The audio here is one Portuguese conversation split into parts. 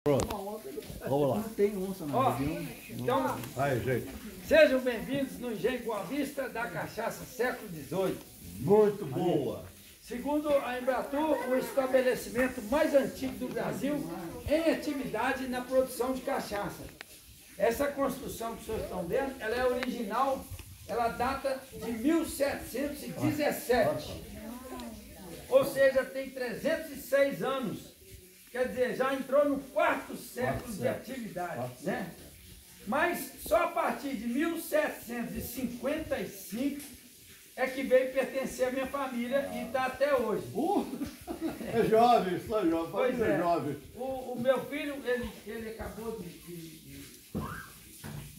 Pronto, vamos lá. Não tem onça na região. Então, Aí, gente. sejam bem-vindos no Engenho Boa Vista da cachaça século XVIII. Muito boa. Segundo a Embratur, o estabelecimento mais antigo do Brasil em atividade na produção de cachaça. Essa construção que vocês estão vendo, ela é original, ela data de 1717. Ou seja, tem 306 anos. Quer dizer, já entrou no quarto século de atividade, né? Mas só a partir de 1755 é que veio pertencer à minha família e está até hoje. É jovem, só jovem, Pois família é. jovem. O meu filho, ele acabou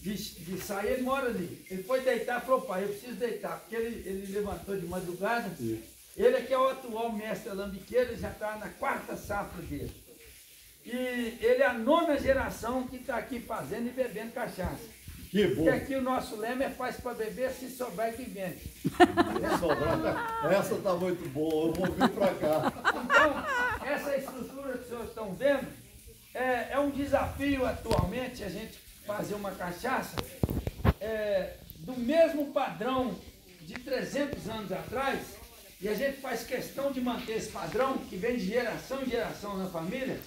de sair, ele mora ali. Ele foi deitar e falou, pai, eu preciso deitar, porque ele levantou de madrugada. Ele aqui é o atual mestre alambiqueiro, ele já está na quarta safra dele. E ele é a nona geração que está aqui fazendo e bebendo cachaça. Que bom. Porque aqui o nosso lema é faz para beber, se sobrar que vende. Essa tá muito boa, eu vou vir pra cá. Então, essa estrutura que vocês estão vendo é um desafio atualmente a gente fazer uma cachaça do mesmo padrão de 300 anos atrás, e a gente faz questão de manter esse padrão que vem de geração em geração na família,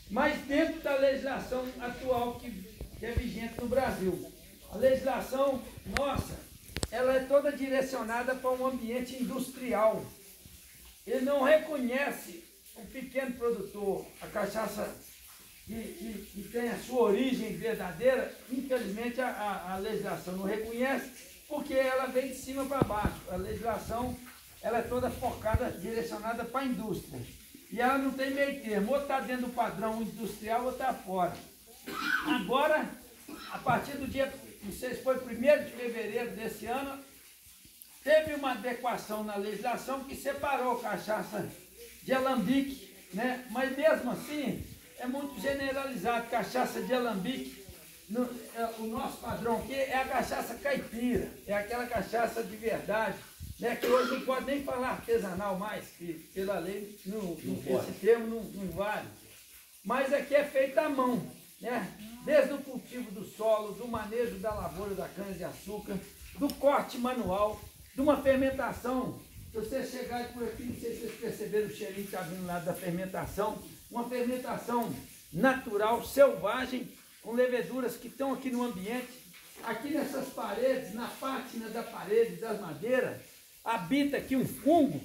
mas dentro da legislação atual que é vigente no Brasil. A legislação nossa, ela é toda direcionada para um ambiente industrial. Ele não reconhece o pequeno produtor, a cachaça que tem a sua origem verdadeira. Infelizmente a legislação não reconhece, porque ela vem de cima para baixo. A legislação ela é toda focada, direcionada para a indústria. E ela não tem meio termo, ou está dentro do padrão industrial ou está fora. Agora, a partir do dia, não sei se foi 1º de fevereiro desse ano, teve uma adequação na legislação que separou a cachaça de alambique, né? Mas mesmo assim, é muito generalizado, cachaça de alambique. O nosso padrão aqui é a cachaça caipira, é aquela cachaça de verdade, né, que hoje não pode nem falar artesanal mais, que pela lei esse termo não vale. Mas aqui é feita à mão, né? Desde o cultivo do solo, do manejo da lavoura da cana-de-açúcar, do corte manual, de uma fermentação. Se você chegar por aqui, não sei se vocês perceberam o cheirinho que está vindo lá da fermentação, uma fermentação natural, selvagem, com leveduras que estão aqui no ambiente. Aqui nessas paredes, na pátina da parede, das madeiras, habita aqui um fungo,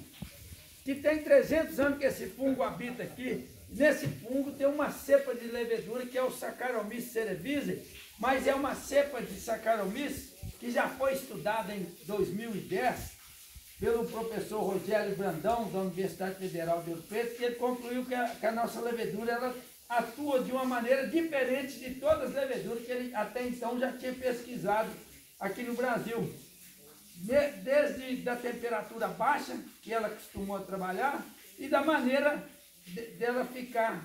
que tem 300 anos que esse fungo habita aqui. Nesse fungo tem uma cepa de levedura que é o Saccharomyces cerevisiae, mas é uma cepa de Saccharomyces que já foi estudada em 2010 pelo professor Rogério Brandão, da Universidade Federal de Ouro Preto, que ele concluiu que a nossa levedura ela atua de uma maneira diferente de todas as leveduras que ele até então já tinha pesquisado aqui no Brasil. Desde da temperatura baixa, que ela costumou trabalhar, e da maneira dela ficar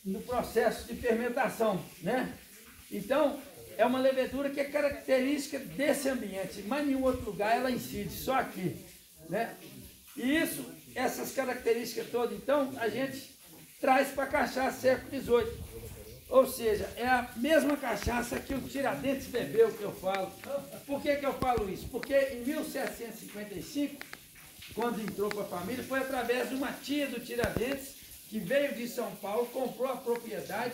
no processo de fermentação, né? Então, é uma levedura que é característica desse ambiente, mas em nenhum outro lugar ela incide, só aqui, né? E essas características todas, então, a gente traz para a cachaça século XVIII. Ou seja, é a mesma cachaça que o Tiradentes bebeu, que eu falo. Por que eu falo isso? Porque em 1755, quando entrou para a família, foi através de uma tia do Tiradentes, que veio de São Paulo, comprou a propriedade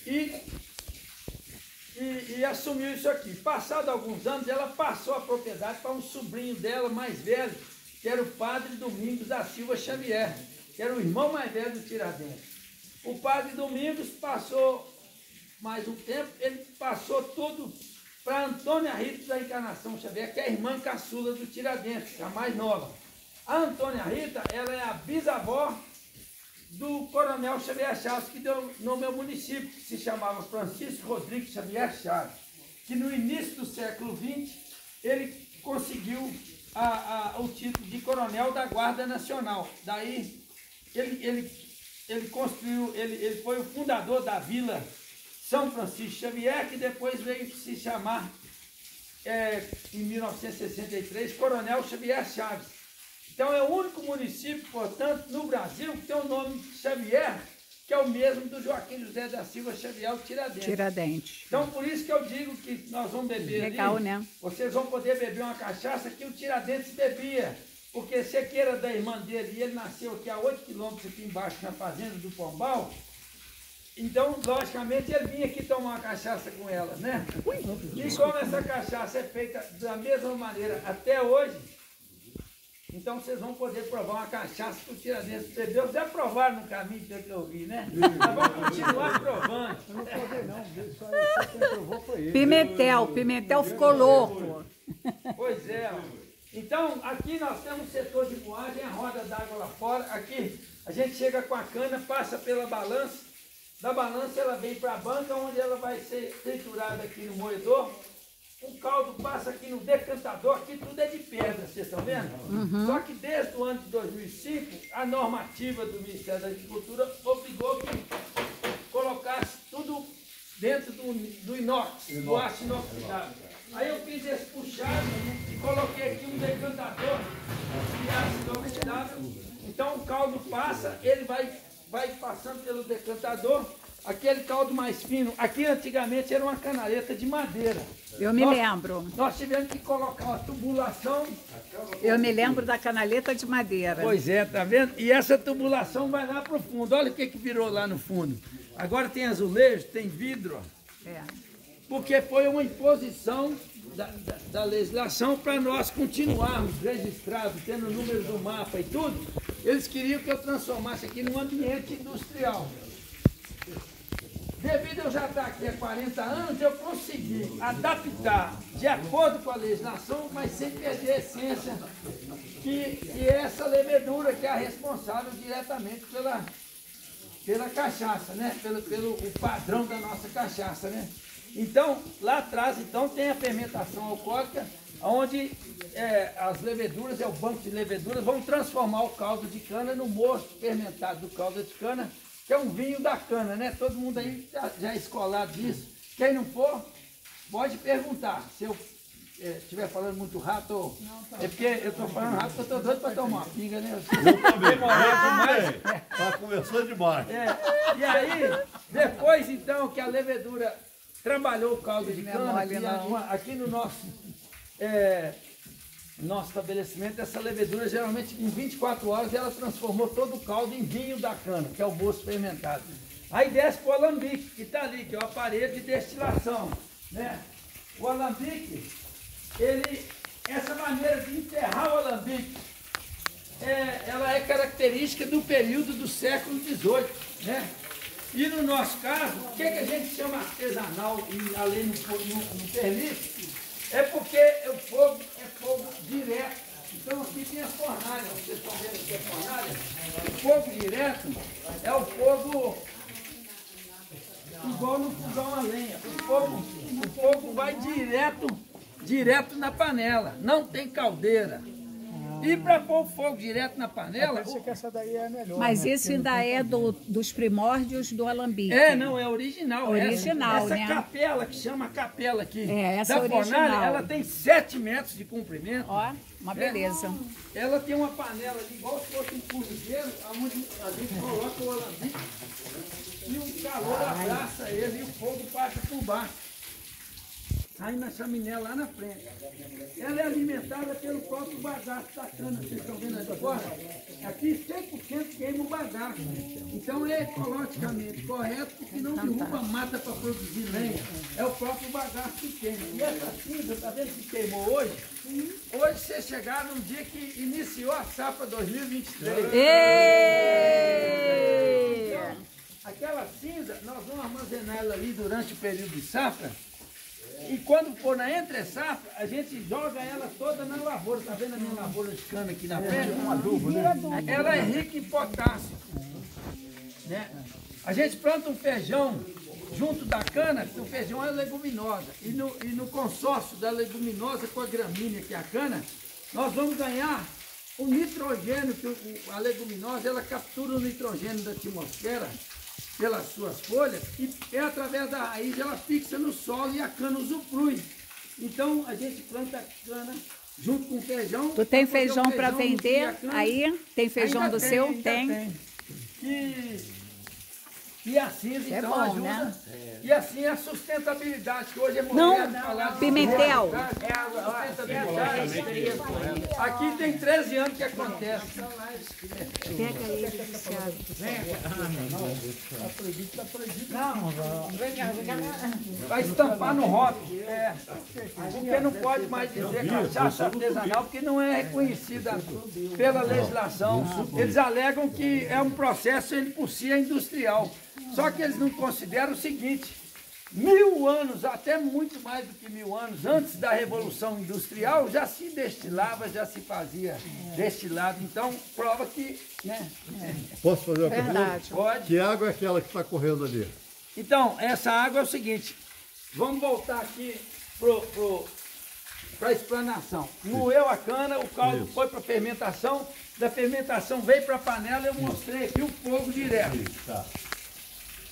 e assumiu isso aqui. Passado alguns anos, ela passou a propriedade para um sobrinho dela mais velho, que era o padre Domingos da Silva Xavier, que era o irmão mais velho do Tiradentes. O padre Domingos passou mais um tempo, ele passou tudo para Antônia Rita da Encarnação Xavier, que é a irmã caçula do Tiradentes, a mais nova. A Antônia Rita, ela é a bisavó do coronel Xavier Chaves, que deu nome ao município, que se chamava Francisco Rodrigues Xavier Chaves, que no início do século XX, ele conseguiu o título de coronel da Guarda Nacional. Daí, ele construiu, ele foi o fundador da Vila São Francisco Xavier, que depois veio se chamar, em 1963, Coronel Xavier Chaves. Então é o único município, portanto, no Brasil que tem o nome Xavier que é o mesmo do Joaquim José da Silva Xavier, o Tiradentes. Tiradentes. Então, por isso que eu digo que nós vamos beber Legal, ali, né? Vocês vão poder beber uma cachaça que o Tiradentes bebia. Porque se aqui era da irmã dele e ele nasceu aqui a 8 quilômetros aqui embaixo, na fazenda do Pombal, então, logicamente, ele vinha aqui tomar uma cachaça com ela, né? E como essa cachaça é feita da mesma maneira até hoje, então vocês vão poder provar uma cachaça que o Tiradentes bebeu. Já provaram no caminho que eu vi, né? Mas vamos continuar provando. Eu não provei não, só quem provou foi ele. Pimentel ficou louco. Pois é. Então, aqui nós temos um setor de moagem, a roda d'água lá fora. Aqui a gente chega com a cana, passa pela balança. Da balança ela vem para a banca, onde ela vai ser triturada aqui no moedor. O caldo passa aqui no decantador, aqui tudo é de pedra, vocês estão vendo? Só que desde o ano de 2005, a normativa do Ministério da Agricultura obrigou que colocasse tudo dentro do inox, do aço inoxidável. Aí eu fiz esse puxado e coloquei aqui um decantador de aço inoxidável. Então o caldo passa, ele vai passando pelo decantador, aquele caldo mais fino. Aqui antigamente era uma canaleta de madeira. Eu me lembro. Nós tivemos que colocar uma tubulação. Eu me lembro da canaleta de madeira. Pois é, tá vendo? E essa tubulação vai lá para o fundo. Olha o que virou lá no fundo. Agora tem azulejo, tem vidro. É. Porque foi uma imposição da legislação para nós continuarmos registrados, tendo números do mapa e tudo. Eles queriam que eu transformasse aqui num ambiente industrial. Devido eu já estar aqui há 40 anos, eu consegui adaptar de acordo com a legislação, mas sem perder a essência, que é essa levedura que é a responsável diretamente pela cachaça, né? Pelo o padrão da nossa cachaça, né? Então, lá atrás, então, tem a fermentação alcoólica, onde as leveduras, o banco de leveduras, vão transformar o caldo de cana no mosto fermentado do caldo de cana, que é um vinho da cana, né? Todo mundo aí já é escolado disso. Quem não for, pode perguntar. Se eu estiver falando muito rápido, é porque eu estou falando rápido, porque eu estou doido para tomar uma pinga, né? Eu também, tá conversando demais. E aí, depois então que a levedura trabalhou o caldo de cana, aqui no nosso estabelecimento, essa levedura, geralmente em 24 horas, ela transformou todo o caldo em vinho da cana, que é o mosto fermentado. Aí desce para o alambique, que está ali, que é o aparelho de destilação, né? O alambique, essa maneira de enterrar o alambique, ela é característica do período do século XVIII, né? E no nosso caso, o que a gente chama artesanal e além no permite, é porque o fogo é fogo direto. Então aqui tem a fornalha, vocês estão vendo aqui a fornalha? O fogo direto é o fogo igual no fogão a lenha. O fogo vai direto na panela, não tem caldeira. E para pôr o fogo direto na panela... Parece que essa daí é melhor. Mas né? isso ainda é dos primórdios do alambique. Não, é original. Original, essa né? capela, que chama capela aqui, Essa da original. fornalha, ela tem 7 metros de comprimento. Ó, uma beleza. Ela tem uma panela ali, igual se fosse um formigueiro, onde a gente coloca o alambique e o calor abraça ele e o fogo passa por baixo. Sai na chaminé lá na frente. Ela é alimentada pelo próprio bagaço da cana, vocês estão vendo aqui fora? Aqui 100% queima o bagaço. Então é ecologicamente correto, porque não derruba mata para produzir lenha. É o próprio bagaço que queima. E essa cinza, está vendo que queimou hoje? Hoje vocês chegaram no dia que iniciou a safra 2023. Então, aquela cinza, nós vamos armazenar ela ali durante o período de safra. E quando for na entre safra, a gente joga ela toda na lavoura. Tá vendo a minha lavoura de cana aqui na frente? Um adubo, né? Ela é rica em potássio, né? A gente planta um feijão junto da cana, porque o feijão é leguminosa. E no consórcio da leguminosa com a gramínea, que é a cana, nós vamos ganhar o nitrogênio, que a leguminosa ela captura o nitrogênio da atmosfera pelas suas folhas, e através da raiz ela fixa no solo e a cana usufrui. Então a gente planta a cana junto com o feijão. Tu tem feijão para vender aí? Tem feijão ainda do seu? Tem. E assim, é então, bom, ajuda. né? E assim a sustentabilidade, que hoje é Não, moderno falar de pimentel. sustentabilidade. Aqui tem 13 anos que acontece. Pega ele, Luciano. Vai estampar no rótulo. Porque não pode mais dizer cachaça artesanal, porque não é reconhecida pela legislação. Eles alegam que é um processo, ele por si é industrial. Só que eles não consideram o seguinte: 1000 anos, até muito mais do que 1000 anos, antes da Revolução Industrial, já se destilava, já se fazia destilado. Então, prova que, né? Posso fazer uma pergunta? Verdade. Pode. Que água é aquela que está correndo ali? Então, essa água é o seguinte, vamos voltar aqui para a explanação. Moeu a cana, o caldo foi para a fermentação, da fermentação veio para a panela, eu mostrei aqui o fogo direto. Tá.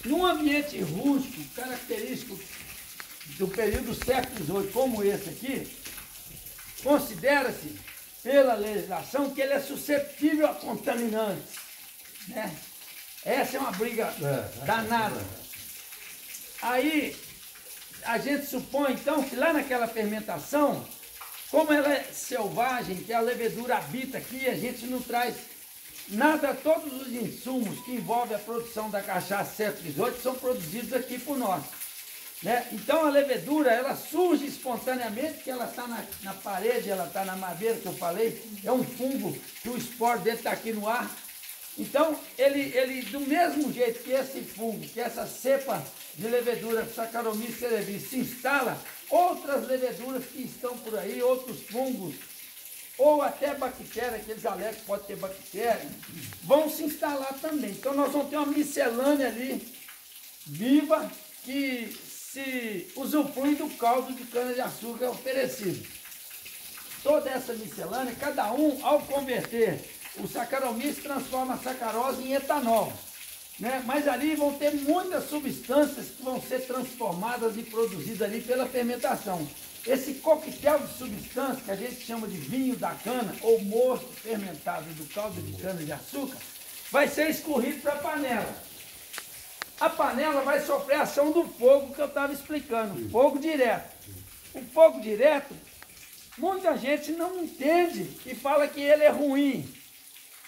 Num ambiente rústico, característico do período século XVIII, como esse aqui, considera-se, pela legislação, que ele é suscetível a contaminantes, né? Essa é uma briga danada. Aí, a gente supõe, então, que lá naquela fermentação, como ela é selvagem, que a levedura habita aqui, a gente não traz nada, todos os insumos que envolvem a produção da cachaça século XVIII são produzidos aqui por nós, né? Então a levedura, ela surge espontaneamente, que ela está na parede, ela está na madeira, que eu falei, é um fungo que o esporo dele está aqui no ar. Então, ele do mesmo jeito que esse fungo, que essa cepa de levedura, Saccharomyces cerevisiae, se instala, outras leveduras que estão por aí, outros fungos, ou até bactéria, que eles alegam que pode ter bactéria, vão se instalar também. Então nós vamos ter uma miscelânea ali, viva, que se usufrui do caldo de cana-de-açúcar oferecido. Toda essa miscelânea, cada um, ao converter o Saccharomyces, transforma a sacarose em etanol, né? Mas ali vão ter muitas substâncias que vão ser transformadas e produzidas ali pela fermentação. Esse coquetel de substâncias, que a gente chama de vinho da cana, ou mosto fermentado do caldo de cana-de-açúcar, vai ser escorrido para a panela. A panela vai sofrer a ação do fogo que eu estava explicando, fogo direto. O fogo direto, muita gente não entende e fala que ele é ruim.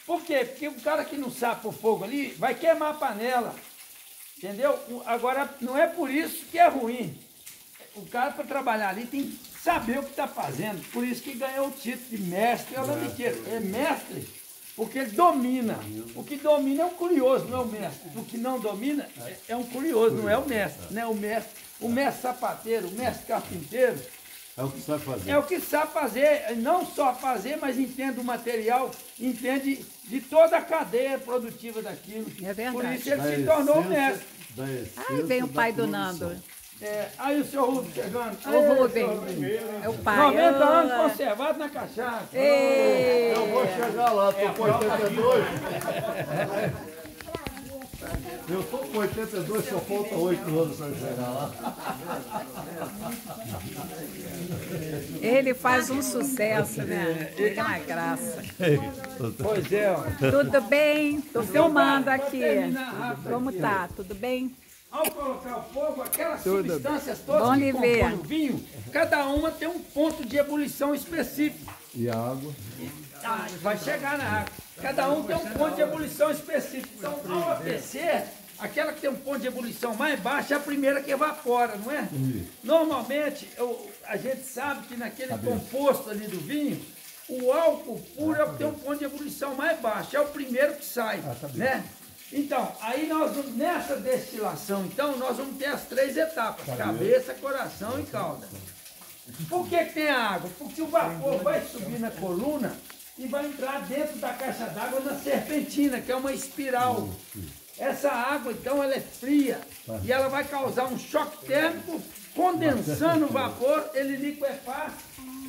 Por quê? Porque o cara que não sabe o fogo ali vai queimar a panela, entendeu? Agora, não é por isso que é ruim. O cara, para trabalhar ali, tem que saber o que está fazendo. Por isso que ganhou o título de mestre alambiqueiro. É mestre porque ele domina. O que domina é um curioso, não é o mestre. O que não domina é um curioso, não é o mestre. Né? O mestre sapateiro, o mestre carpinteiro, É o que sabe fazer. é o que sabe fazer, não só fazer, mas entende o material, entende de toda a cadeia produtiva daquilo. É verdade. Por isso ele Da se tornou essência- mestre. da Ai, vem o essência pai da do produção. Nando. Aí o senhor Rubens chegando. O Rubem. É o pai. 90 anos Ah, conservado na cachaça. ei. Eu vou chegar lá, tô com 82. Eu tô com 82, só falta 8 anos para chegar lá. Ele faz um sucesso, né? Ele é uma graça. Pois é, ó. Tudo bem? Tô filmando aqui. terminar rápido Como aqui, tá? Tudo bem? Ao colocar o fogo, aquelas substâncias todas Bom que lhe ver. compõem o vinho, cada uma tem um ponto de ebulição específico. E a água? Vai chegar na água. Cada um tem um ponto de ebulição específico. Então, ao aquecer, aquela que tem um ponto de ebulição mais baixo é a primeira que evapora, não é? Normalmente, a gente sabe que naquele composto ali do vinho, o álcool puro é o que tem um ponto de ebulição mais baixo, é o primeiro que sai, né? Então, aí nós vamos, nessa destilação, então, nós vamos ter as 3 etapas, cabeça, coração e cauda. Por que tem a água? Porque o vapor vai subir na coluna e vai entrar dentro da caixa d'água na serpentina, que é uma espiral. Essa água, então, ela é fria e ela vai causar um choque térmico, condensando o vapor, ele liquefaz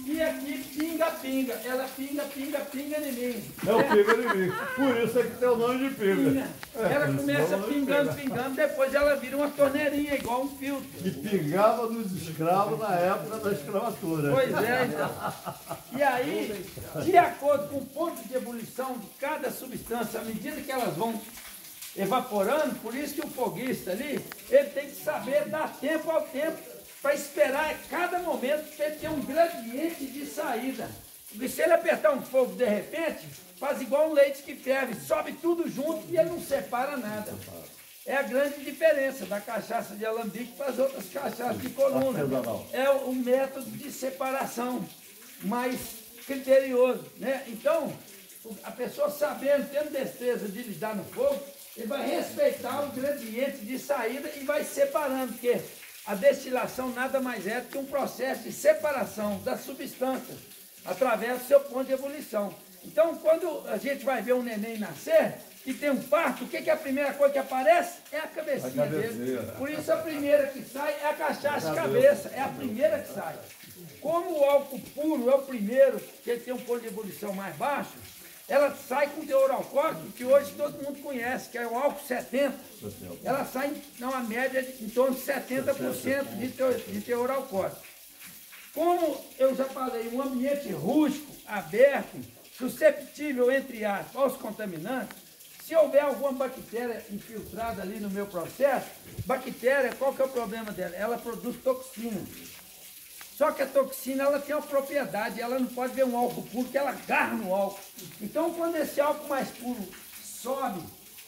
e aqui pinga-pinga. Ela pinga-pinga-pinga em mim. É o pinga de mim. Por isso é que tem o nome de pinga. Ela começa pingando, depois ela vira uma torneirinha, igual um filtro. Que pingava nos escravos na época da escravatura. Pois é, então. E aí, de acordo com o ponto de ebulição de cada substância, à medida que elas vão evaporando, por isso que o foguista ali, ele tem que saber dar tempo ao tempo para esperar cada momento para ele ter um gradiente de saída. Porque se ele apertar um fogo de repente, faz igual um leite que ferve, sobe tudo junto e ele não separa nada. É a grande diferença da cachaça de alambique para as outras cachaças de coluna. É o método de separação mais criterioso, né? Então, a pessoa sabendo, tendo destreza de lidar no fogo, ele vai respeitar o gradiente de saída e vai separando, porque a destilação nada mais é do que um processo de separação das substâncias através do seu ponto de ebulição. Então, quando a gente vai ver um neném nascer e tem um parto, o que é a primeira coisa que aparece? É a cabecinha dele. Por isso a primeira que sai é a cachaça de cabeça, é a primeira que sai. Como o álcool puro é o primeiro, que ele tem um ponto de ebulição mais baixo, ela sai com teor alcoólico, que hoje todo mundo conhece, que é o álcool 70. Ela sai numa média de em torno de 70% de teor alcoólico. Como eu já falei, um ambiente rústico, aberto, susceptível, entre aspas, aos contaminantes, se houver alguma bactéria infiltrada ali no meu processo, bactéria, qual que é o problema dela? Ela produz toxina. Só que a toxina, ela tem uma propriedade, ela não pode ver um álcool puro, que ela agarra no álcool. Então, quando esse álcool mais puro sobe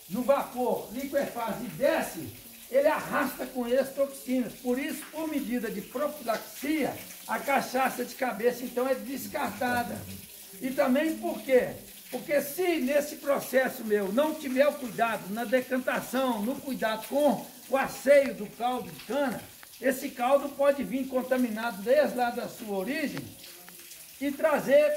no vapor, liquefaz e desce, ele arrasta com ele as toxinas. Por isso, por medida de profilaxia, a cachaça de cabeça, então, é descartada. E também por quê? Porque se nesse processo meu não tiver o cuidado na decantação, no cuidado com o asseio do caldo de cana, esse caldo pode vir contaminado desde lá da sua origem e trazer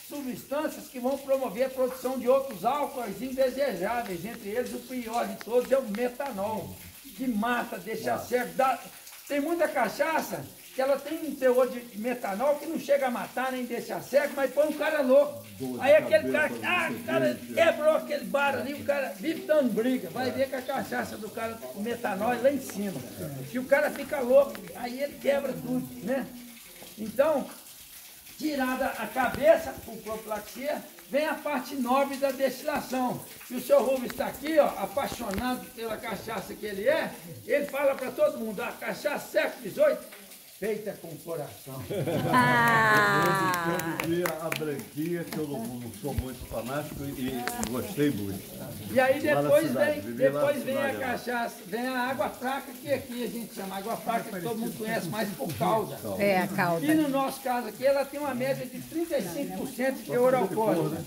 substâncias que vão promover a produção de outros álcoois indesejáveis, entre eles o pior de todos é o metanol, que mata, deixa cego. Tem muita cachaça que ela tem um teor de metanol que não chega a matar nem deixa cego, mas põe um cara louco. Aí aquele cara, o cara quebrou aquele bar ali, o cara vive dando briga, vai ver que a cachaça do cara, o metanol é lá em cima. E o cara fica louco, aí ele quebra tudo, né? Então, tirada a cabeça, por profilaxia, vem a parte nobre da destilação. E o seu Rubens está aqui, ó, apaixonado pela cachaça que ele é, ele fala para todo mundo, a cachaça século XVIII, feita com o coração. Eu vi a branquinha, que eu não sou muito fanático e gostei muito. E aí depois vem a cachaça, vem a água fraca, que aqui a gente chama água fraca, que todo mundo conhece mais por calda. É, a calda. E no nosso caso aqui, ela tem uma média de 35% de teor alcoólico.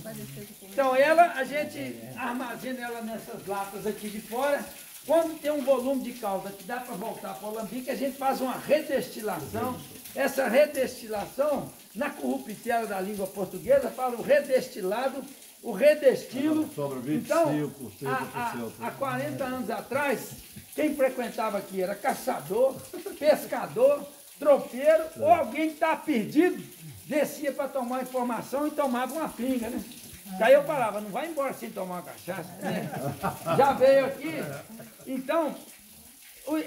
Então a gente armazena ela nessas latas aqui de fora. Quando tem um volume de calda que dá para voltar para o alambique, a gente faz uma redestilação. Essa redestilação, na corruptela da língua portuguesa, fala o redestilado, o redestilo. Sobra 25%. Então, há 40 anos atrás, quem frequentava aqui era caçador, pescador, tropeiro, ou alguém que estava perdido, descia para tomar informação e tomava uma pinga, né? Daí eu falava, não vai embora sem tomar uma cachaça, né? Já veio aqui. Então,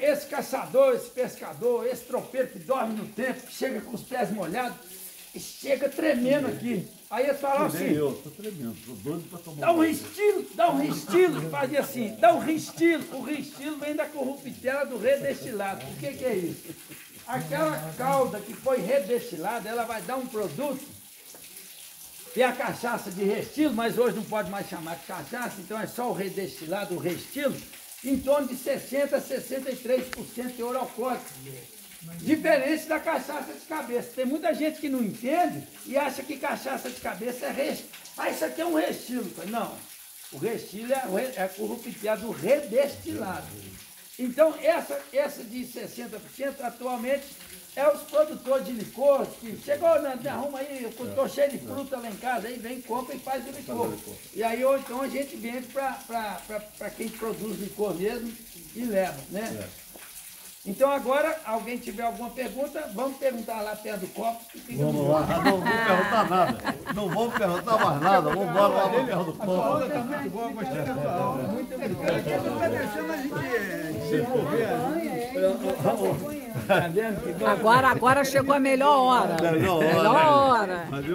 esse caçador, esse pescador, esse tropeiro que dorme no tempo, que chega com os pés molhados, e chega tremendo aqui. Aí eles falavam assim, eu tô tremendo, tô doido para tomar dá um restilo, fazia assim, dá um restilo. O restilo vem da corruptela do redestilado. O que é isso? Aquela calda que foi redestilada, ela vai dar um produto. Tem a cachaça de restilo, mas hoje não pode mais chamar de cachaça, então é só o redestilado, o restilo, em torno de 60% a 63% de teor alcoólico. Diferente da cachaça de cabeça. Tem muita gente que não entende e acha que cachaça de cabeça é restilo. Ah, isso aqui é um restilo. Não, o restilo é a corruptela do redestilado. Então, essa de 60% atualmente é os produtores de licor que chegou, me arruma aí, eu estou cheio de fruta lá em casa, aí vem, compra e faz o licor. E aí, ou então a gente vende para quem produz licor mesmo e leva, né? Então agora, alguém tiver alguma pergunta, vamos perguntar lá perto do copo. Vamos lá, não vou perguntar nada. Não vamos perguntar mais nada, vamos embora lá para perto do copo. A aula está muito boa, gostei da sua aula. Muito obrigado. Não está deixando a gente se envolver. Agora chegou a melhor hora. Melhor hora. Melhor hora. Mas